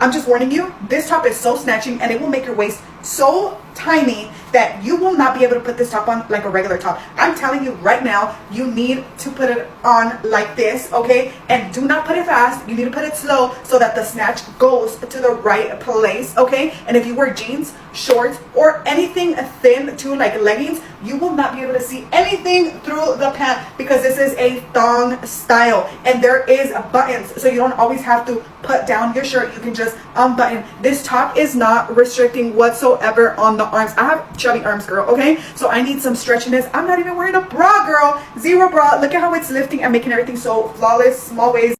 I'm just warning you, this top is so snatching and it will make your waist so tiny that you will not be able to put this top on like a regular top. I'm telling you right now, you need to put it on like this, okay? And do not put it fast. You need to put it slow so that the snatch goes to the right place, okay? And if you wear jeans, shorts, or anything thin too, like leggings, you will not be able to see anything through the pant because this is a thong style and there is buttons, so you don't always have to put down your shirt. You can just unbutton. This top is not restricting whatsoever on the arms. I have chubby arms, girl, okay? So I need some stretchiness. I'm not even wearing a bra, girl. Zero bra. Look at how it's lifting and making everything so flawless. Small waist.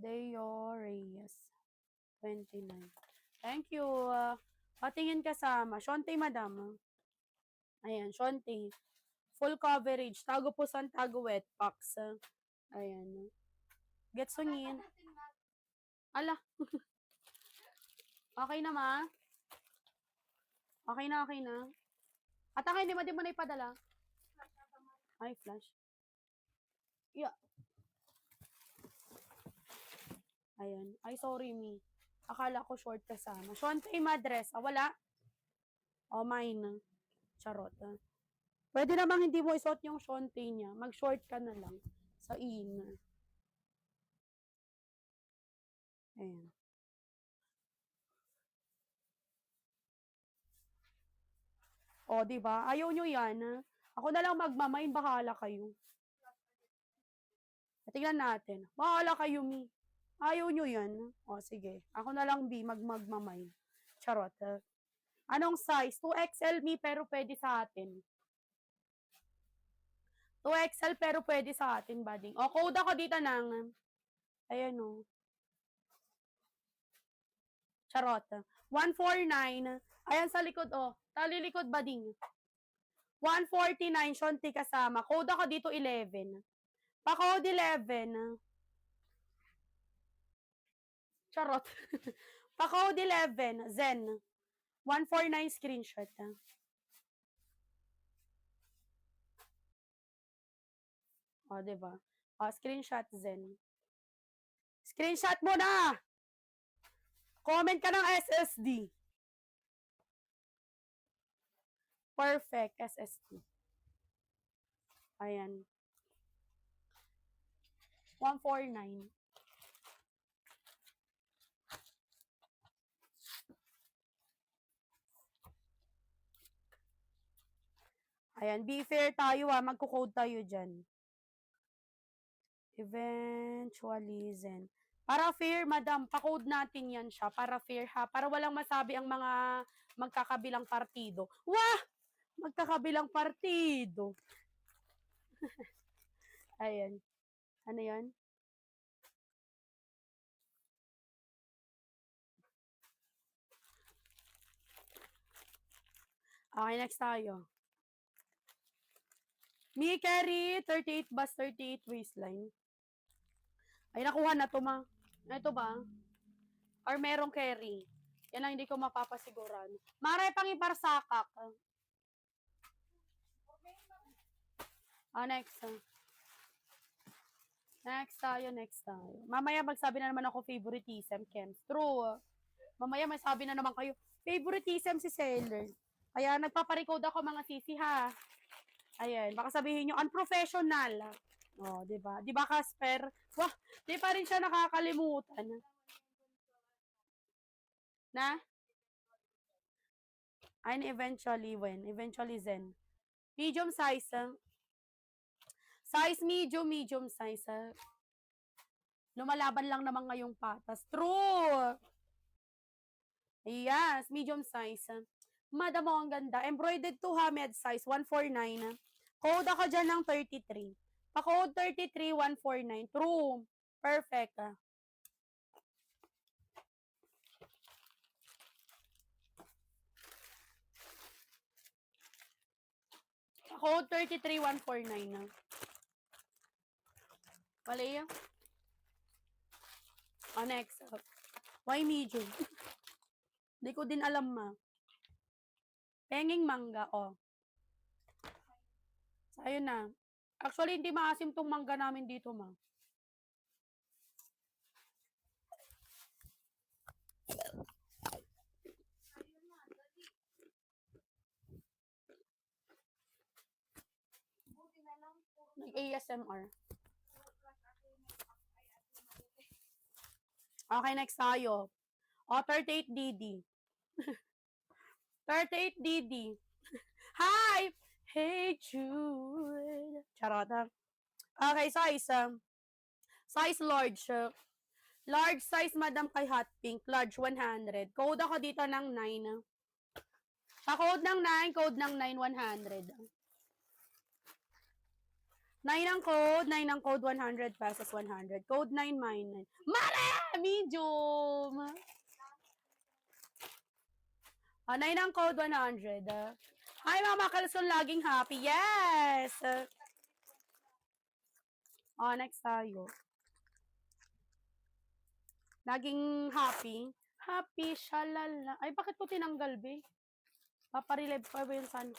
Deo Reyes, 29. Thank you. Patingin kasama. Shonte, madam. Ayan, Shonte. Full coverage. Tago pusan, tago wet packs. Ayan. Gets sungin. Ala. Okay na, ma? Okay na, okay na. At hindi mo na ipadala. Ay, flash. Yeah. Ayan. Ay, sorry, me. Akala ko short kasama. Shonte, madress. Wala. Mine. Charot. Pwede namang hindi mo isuot yung shonte niya. Mag-short ka na lang sa inner. Ayan. Di ba? Ayaw nyo yan. Ako na lang magmamain, bahala kayo. Tingnan natin. Bahala kayo, mi. Ayaw nyo yan. Sige. Ako na lang, B, magmamain. Charot. Anong size? 2XL, mi, pero pwede sa atin. 2XL, pero pwede sa atin, bading. Code ako dito ng... Ayan, Charot. 149. Ayan sa likod, talilikod, bading. 149, Shonti kasama. Code ako dito 11. Pa-code 11. Charot. Pa-code 11. Zen. 149 screenshot. Diba? Screenshot Zen. Screenshot mo na! Comment ka ng SSD. Perfect, SSD. Ayan. 149. Ayan, be fair tayo magko-code tayo dyan. Eventually, Zen. Para fair, madam, pa-code natin yan siya. Para fair, ha? Para walang masabi ang mga magkakabilang partido. Wah! Magkakabilang partido. Ayan. Ano yan? Okay, next tayo. Me carry, 38 bust, 38 waistline. Ay, nakuha na to, ma. Ito ba? Or merong carry? Yan lang hindi ko mapapasiguran. Mare pang iparsakak. Next. Next tayo. Mamaya magsabi na naman ako favoritism, Kems. True. Mamaya may sabi na naman kayo, favoritism si seller. Kaya nagpaparecord ako mga sisi, ha. Ayan, baka sabihin nyo, unprofessional. Diba? Diba, Casper? Wah, di pa rin siya nakakalimutan. Na? Ay, eventually, Eventually, Zen. Medium size, Size medium size, Lumalaban lang naman ngayong patas. True! Yes, medium size. Madam, ang ganda. Embroidered to ha, med size, 149. Code ako dyan ng 33. Pa-code 33, 149. True. Perfect. Pa-code 33, 149. Mali yun? Next. Why medium? Hindi ko din alam, ma. Penging mangga, Ayun na. Actually, hindi maasim tong mangga namin dito, ma. Nag-ASMR. Okay, next tayo. O, 38DD. 38DD. Hi! Hey, Jude. Charota. Okay, size. Size large. Large size, madam, kay Hot Pink. Large, 100. Code ako dito ng 9. Pa-code ng 9, code ng 9, 100. 9 ang code, 9 ang code, 100 pesos, 100. Code 9, mine. Mare! Medium! 9 ang code, 100. Hi, Mama Kalson, laging happy. Yes! Next tayo. Laging happy. Happy, shalala. Ay, bakit ko tinanggal, be? Paparelive pa ba yun sa ano?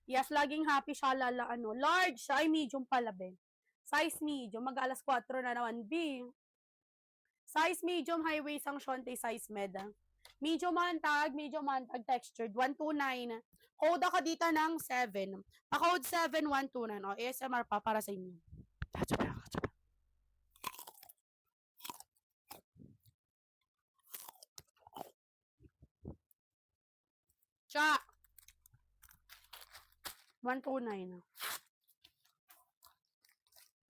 Yes, laging happy, shalala, ano. Large, ay medium pala, be. Size medium, mag-alas 4 na naman, B. Size medium, highway sang shonte, size med. Medium mantag, textured, 129. Code ako dito ng 7. Pa-code 7, 129. O, ASMR pa para sa inyo. Cha! 129.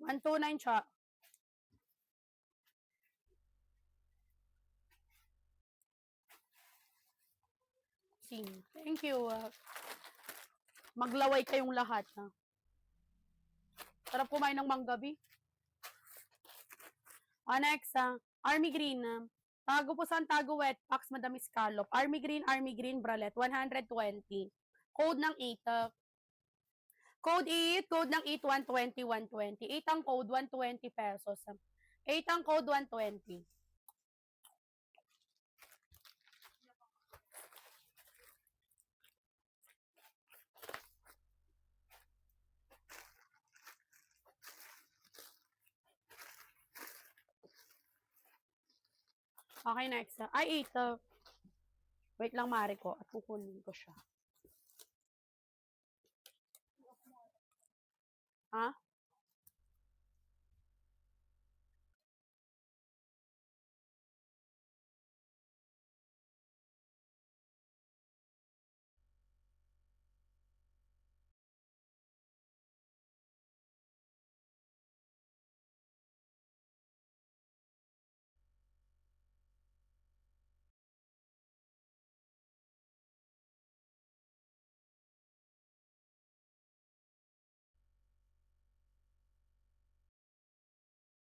129, cha. Thank you. Maglaway kayong lahat. Sarap kumain ng manggabi. Next, Army Green. Tago po saan tago wet packs, Madam Scallop. Army Green, Bralette, 120. Code ng 8. Code 8, code ng 8, 120, 120. 8 ang code, 120 pesos. 8 ang code, 120. Okay, next. Ay, 8. Wait lang, Mari ko. At kukunin ko siya. Ha?